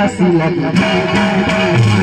दासी लगी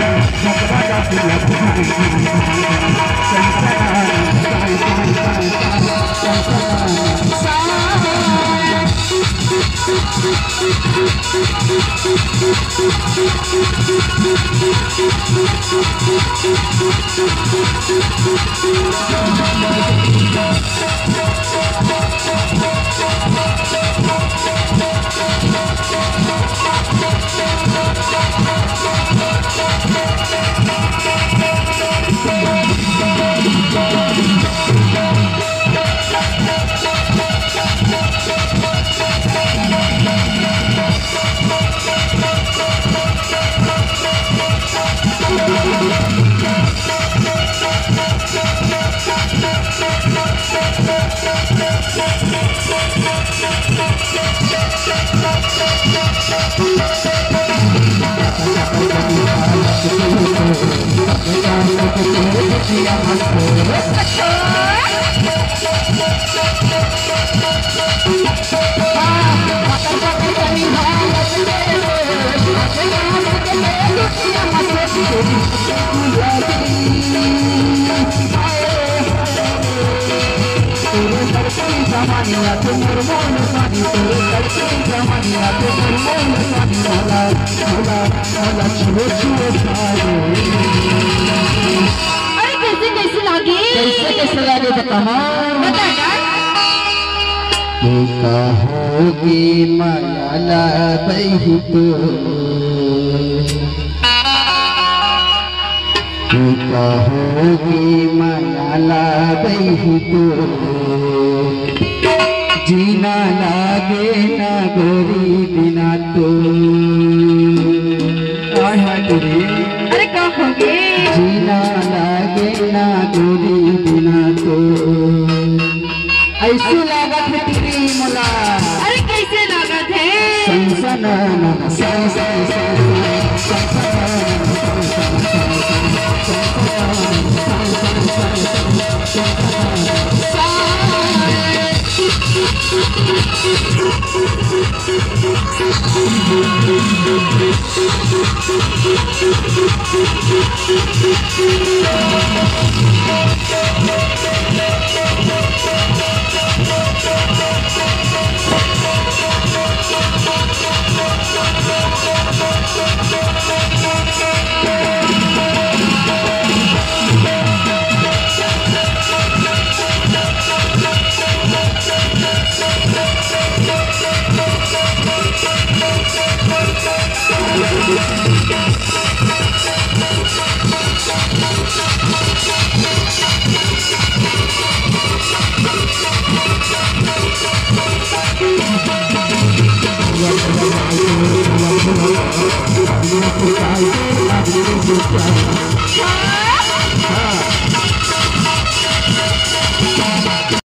अरे कैसे कैसे लगे बताना कहोगी माला बही तो कहोगी माला बही तो जीना लागे ना गोरी बिना तो अरे कहोगे जीना लागे ना गोरी बिना तो ऐसे लागत है तेरी मला अरे कैसे लागत है संसना